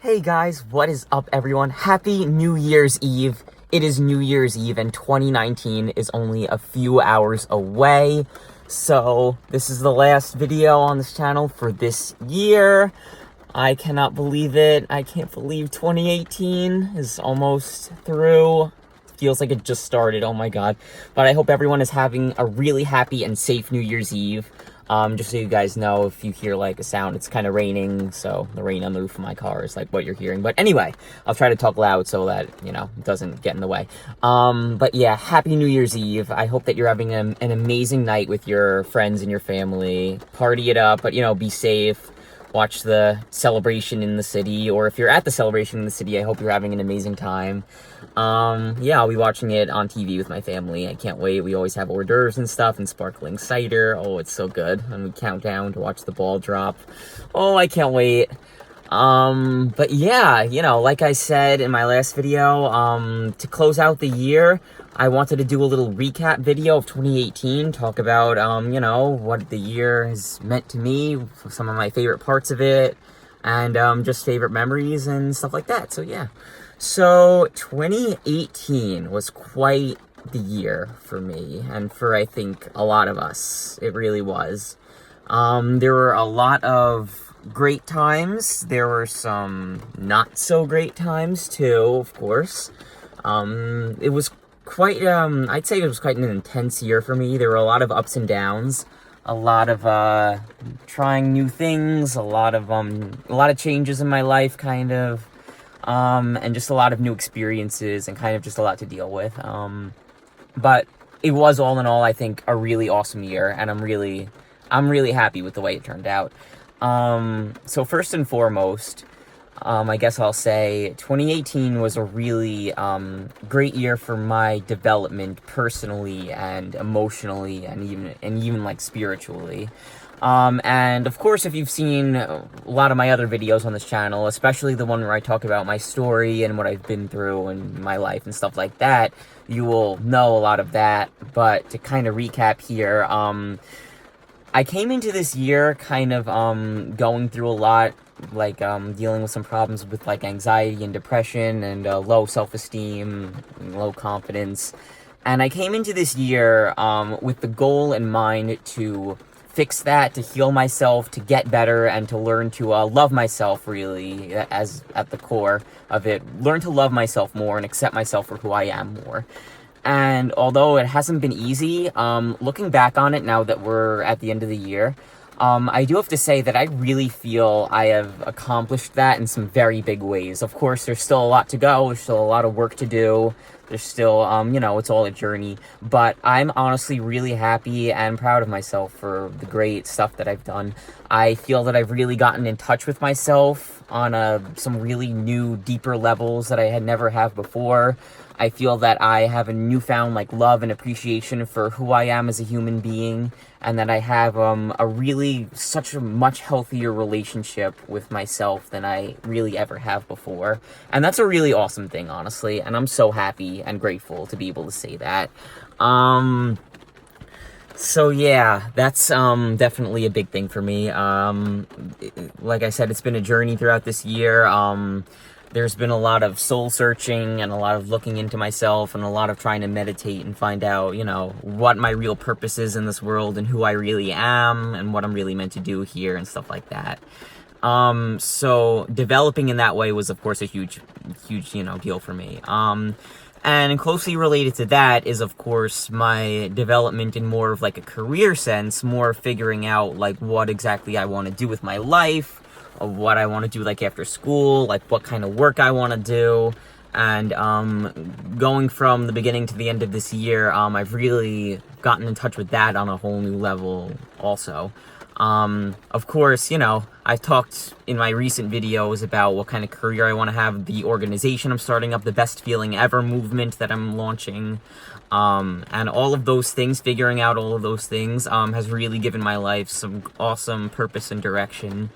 Hey guys, what is up everyone? Happy New Year's Eve. It is New Year's Eve and 2019 is only a few hours away. So this is the last video on this channel for this year. I cannot believe it. I can't believe 2018 is almost through. Feels like it just started, oh my god. But I hope everyone is having a really happy and safe New Year's Eve. Just so you guys know, if you hear like a sound, it's kind of raining, so the rain on the roof of my car is like what you're hearing. But anyway, I'll try to talk loud so that, you know, it doesn't get in the way. But yeah, happy New Year's Eve. I hope that you're having an amazing night with your friends and your family. Party it up, but, you know, be safe. Watch the celebration in the city, or if you're at the celebration in the city, I hope you're having an amazing time. Yeah, I'll be watching it on TV with my family. I can't wait. We always have hors d'oeuvres and stuff and sparkling cider. Oh, it's so good. And we count down to watch the ball drop. Oh, I can't wait. But yeah, you know, like I said in my last video, to close out the year, I wanted to do a little recap video of 2018, talk about, you know, what the year has meant to me, some of my favorite parts of it, and, just favorite memories and stuff like that. So yeah. So 2018 was quite the year for me, and for, I think, a lot of us. It really was. There were a lot of great times. There were some not so great times too, of course. It was quite, I'd say it was quite an intense year for me. There were a lot of ups and downs, a lot of, trying new things, a lot of changes in my life, kind of, and just a lot of new experiences and kind of just a lot to deal with. But it was all in all, I think, a really awesome year, and I'm really happy with the way it turned out. So first and foremost, I guess I'll say 2018 was a really, great year for my development personally and emotionally and even like spiritually. And of course, if you've seen a lot of my other videos on this channel, especially the one where I talk about my story and what I've been through in my life and stuff like that, you will know a lot of that. But to kind of recap here, I came into this year kind of, going through a lot, like, dealing with some problems with, like, anxiety and depression and, low self-esteem, and low confidence. And I came into this year, with the goal in mind to fix that, to heal myself, to get better, and to learn to, love myself, really, as at the core of it. Learn to love myself more and accept myself for who I am more. And although it hasn't been easy, looking back on it now that we're at the end of the year, I do have to say that I really feel I have accomplished that in some very big ways. Of course, there's still a lot to go. There's still a lot of work to do. There's still, you know, it's all a journey. But I'm honestly really happy and proud of myself for the great stuff that I've done. I feel that I've really gotten in touch with myself on some really new, deeper levels that I had never have before. I feel that I have a newfound, like, love and appreciation for who I am as a human being, and that I have, such a much healthier relationship with myself than I really ever have before. And that's a really awesome thing, honestly, and I'm so happy and grateful to be able to say that. So yeah, that's, definitely a big thing for me. Like I said, it's been a journey throughout this year. There's been a lot of soul searching and a lot of looking into myself and a lot of trying to meditate and find out, you know, what my real purpose is in this world and who I really am and what I'm really meant to do here and stuff like that. So developing in that way was, of course, a huge, you know, deal for me. And closely related to that is, of course, my development in more of like a career sense, more figuring out like what exactly I want to do with my life, of what I want to do, like, after school, like, what kind of work I want to do, and, going from the beginning to the end of this year, I've really gotten in touch with that on a whole new level, also. Of course, you know, I've talked in my recent videos about what kind of career I want to have, the organization I'm starting up, the Best Feeling Ever movement that I'm launching, and all of those things, figuring out all of those things, has really given my life some awesome purpose and direction.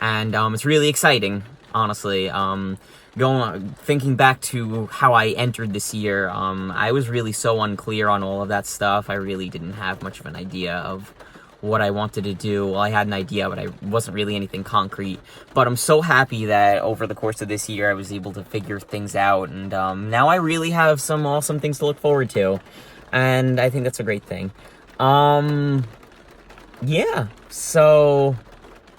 And, it's really exciting, honestly. Thinking back to how I entered this year, I was really so unclear on all of that stuff. I really didn't have much of an idea of what I wanted to do. Well, I had an idea, but I wasn't really anything concrete. But I'm so happy that over the course of this year, I was able to figure things out. And now I really have some awesome things to look forward to. And I think that's a great thing. Yeah, so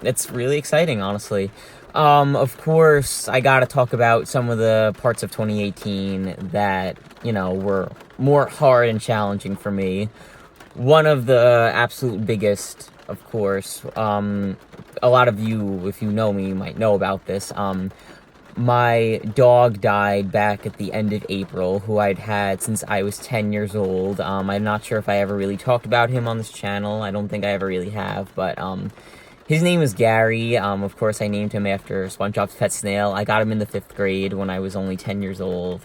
it's really exciting, honestly. Of course, I gotta talk about some of the parts of 2018 that, were more hard and challenging for me. One of the absolute biggest, of course, a lot of you, if you know me, might know about this. My dog died back at the end of April, who I'd had since I was 10 years old. I'm not sure if I ever really talked about him on this channel. I don't think I ever really have, but, his name was Gary. Of course, I named him after SpongeBob's pet snail. I got him in the 5th grade when I was only 10 years old.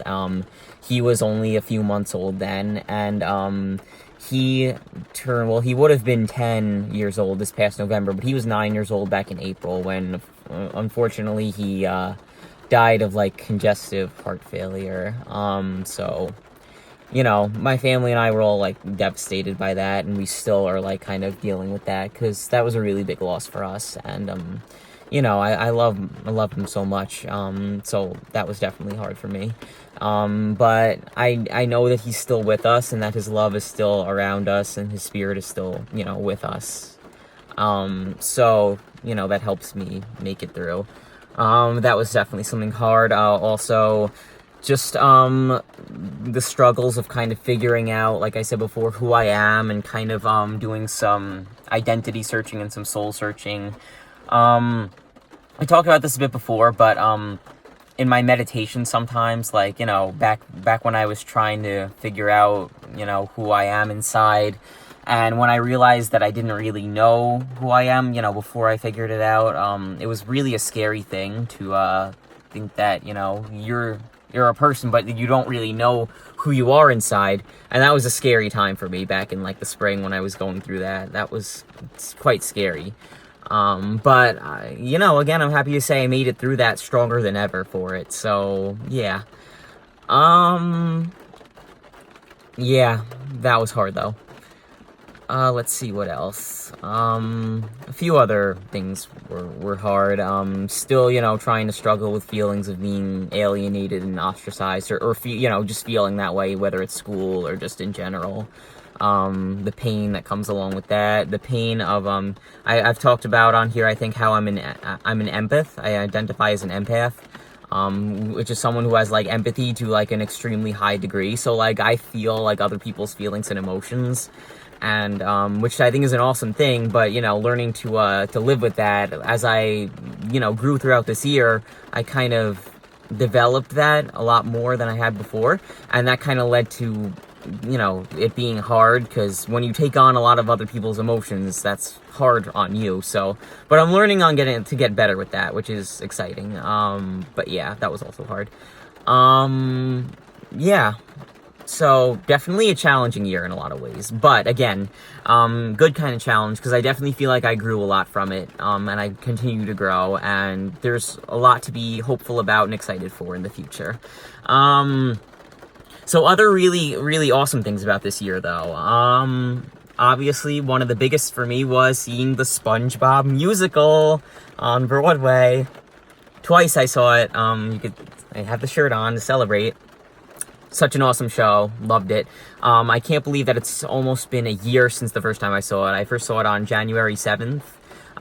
He was only a few months old then, and, he would have been 10 years old this past November, but he was 9 years old back in April when, unfortunately, he, died of, congestive heart failure. So, my family and I were all, devastated by that, and we still are, kind of dealing with that, because that was a really big loss for us, and, I love him so much, so that was definitely hard for me, but I know that he's still with us, and that his love is still around us, and his spirit is still, with us, so, that helps me make it through. That was definitely something hard. Also, just, the struggles of kind of figuring out, like I said before, who I am, and kind of, doing some identity searching and some soul searching. I talked about this a bit before, but, in my meditation sometimes, back when I was trying to figure out, who I am inside, and when I realized that I didn't really know who I am, before I figured it out, it was really a scary thing to, think that, you're a person, but you don't really know who you are inside, and that was a scary time for me back in, the spring when I was going through that. It's quite scary. But, again, I'm happy to say I made it through that stronger than ever for it, so, yeah. Yeah, that was hard, though. Let's see what else. A few other things were hard. Still, trying to struggle with feelings of being alienated and ostracized, or just feeling that way, whether it's school or just in general. The pain that comes along with that, the pain of, I've talked about on here, I think, how I'm an empath. I identify as an empath. Which is someone who has, empathy to, an extremely high degree. So, I feel, other people's feelings and emotions. And, which I think is an awesome thing, but, learning to live with that, as I, grew throughout this year, I kind of developed that a lot more than I had before, and that kind of led to, it being hard, because when you take on a lot of other people's emotions, that's hard on you, so, but I'm learning on to get better with that, which is exciting, but yeah, that was also hard, yeah. So, definitely a challenging year in a lot of ways, but again, good kind of challenge, because I definitely feel like I grew a lot from it, and I continue to grow, and there's a lot to be hopeful about and excited for in the future. So other really, really awesome things about this year, though, obviously, one of the biggest for me was seeing the SpongeBob musical on Broadway. Twice I saw it, I have the shirt on to celebrate. Such an awesome show. Loved it. I can't believe that it's almost been a year since the first time I saw it. I first saw it on January 7th,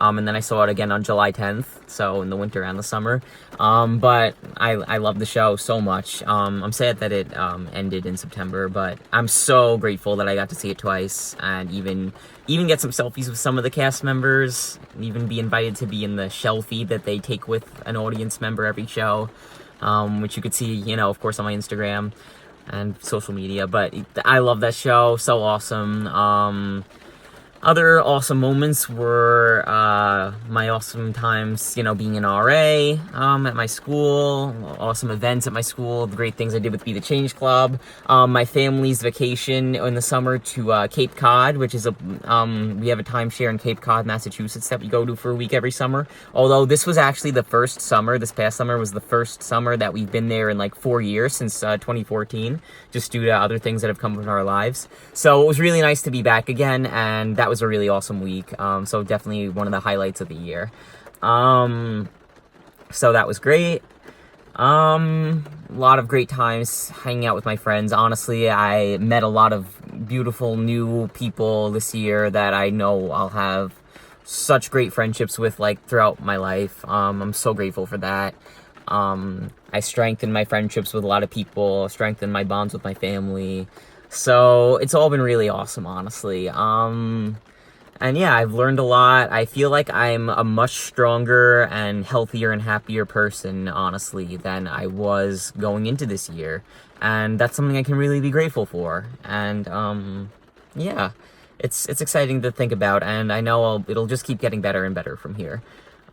and then I saw it again on July 10th, so in the winter and the summer. But I love the show so much. I'm sad that it ended in September, but I'm so grateful that I got to see it twice, and even get some selfies with some of the cast members, and even be invited to be in the shelfie that they take with an audience member every show, which you could see, of course, on my Instagram and social media, but I love that show, so awesome. Other awesome moments were, my awesome times, being an RA, at my school, awesome events at my school, the great things I did with Be the Change Club, my family's vacation in the summer to, Cape Cod, which is we have a timeshare in Cape Cod, Massachusetts that we go to for a week every summer, although this was actually the first summer, this past summer was the first summer that we've been there in 4 years, since, 2014, just due to other things that have come in our lives, so it was really nice to be back again, and that that was a really awesome week. So definitely one of the highlights of the year. So that was great. A lot of great times hanging out with my friends. Honestly, I met a lot of beautiful new people this year that I know I'll have such great friendships with, like, throughout my life. I'm so grateful for that. I strengthened my friendships with a lot of people, strengthened my bonds with my family. So it's all been really awesome, honestly. And yeah, I've learned a lot. I feel like I'm a much stronger and healthier and happier person, honestly, than I was going into this year. And that's something I can really be grateful for. And, yeah, it's exciting to think about, and I know it'll just keep getting better and better from here.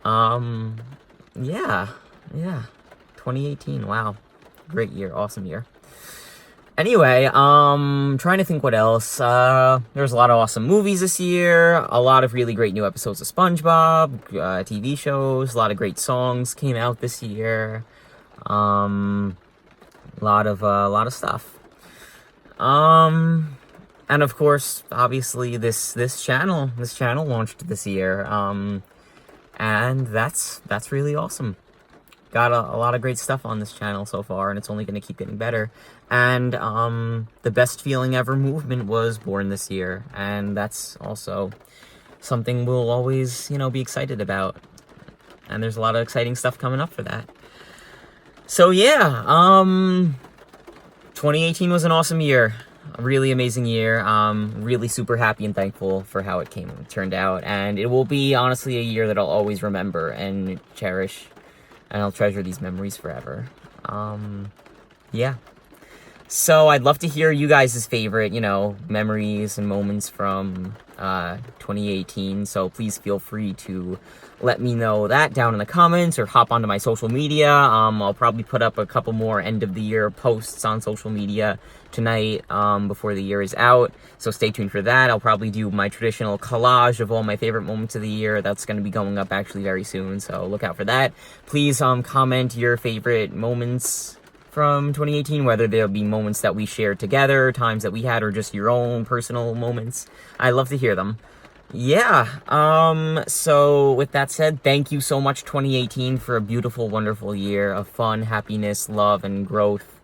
Yeah, 2018, wow. Great year, awesome year. Anyway, trying to think what else. There's a lot of awesome movies this year, a lot of really great new episodes of SpongeBob, TV shows, a lot of great songs came out this year. A lot of stuff. And of course, obviously this channel launched this year. And that's really awesome. Got a lot of great stuff on this channel so far, and it's only going to keep getting better. And the Best Feeling Ever movement was born this year, and that's also something we'll always, be excited about. And there's a lot of exciting stuff coming up for that. So yeah, 2018 was an awesome year, a really amazing year. Really super happy and thankful for how it turned out, and it will be honestly a year that I'll always remember and cherish. And I'll treasure these memories forever. Yeah. So I'd love to hear you guys' favorite, memories and moments from 2018. So please feel free to let me know that down in the comments or hop onto my social media. I'll probably put up a couple more end of the year posts on social media tonight before the year is out. So stay tuned for that. I'll probably do my traditional collage of all my favorite moments of the year. That's going to be going up actually very soon. So look out for that. Please comment your favorite moments from 2018, whether there'll be moments that we shared together, times that we had, or just your own personal moments. I love to hear them. Yeah, so with that said, thank you so much, 2018, for a beautiful, wonderful year of fun, happiness, love, and growth.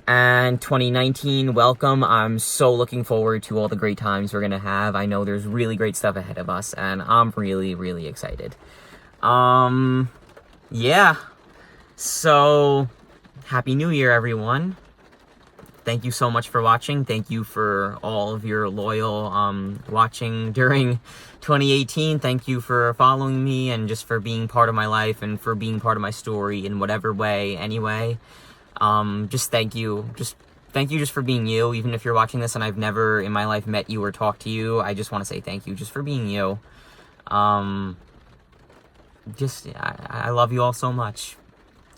And 2019, welcome. I'm so looking forward to all the great times we're gonna have. I know there's really great stuff ahead of us, and I'm really, really excited. Yeah, so Happy New Year, everyone. Thank you so much for watching. Thank you for all of your loyal watching during 2018. Thank you for following me and just for being part of my life and for being part of my story in whatever way, anyway. Just thank you. Thank you just for being you. Even if you're watching this and I've never in my life met you or talked to you, I just want to say thank you just for being you. I love you all so much.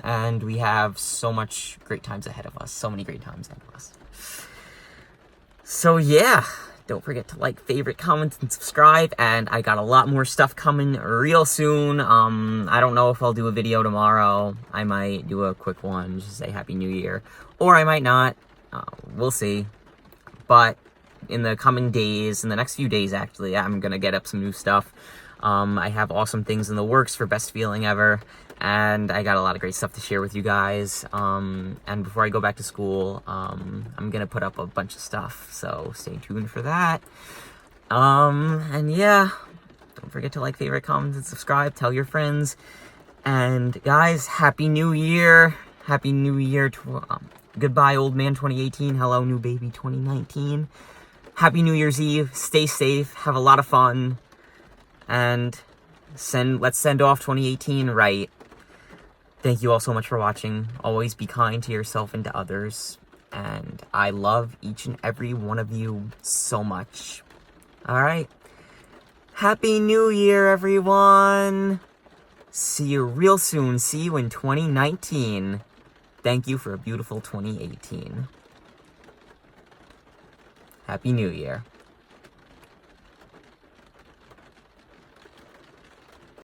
And we have so much great times ahead of us. So many great times ahead of us. So yeah, don't forget to like, favorite, comment, and subscribe. And I got a lot more stuff coming real soon. I don't know if I'll do a video tomorrow. I might do a quick one, just say Happy New Year. Or I might not. We'll see. But in the coming days, in the next few days actually, I'm going to get up some new stuff. I have awesome things in the works for Best Feeling Ever. And I got a lot of great stuff to share with you guys. And before I go back to school, I'm gonna put up a bunch of stuff, so stay tuned for that. And yeah, don't forget to like, favorite, comment, and subscribe. Tell your friends. And guys, Happy New Year. Happy New Year. Goodbye, old man 2018. Hello, new baby 2019. Happy New Year's Eve. Stay safe. Have a lot of fun. And let's send off 2018 right. Thank you all so much for watching. Always be kind to yourself and to others. And I love each and every one of you so much. Alright. Happy New Year, everyone. See you real soon. See you in 2019. Thank you for a beautiful 2018. Happy New Year.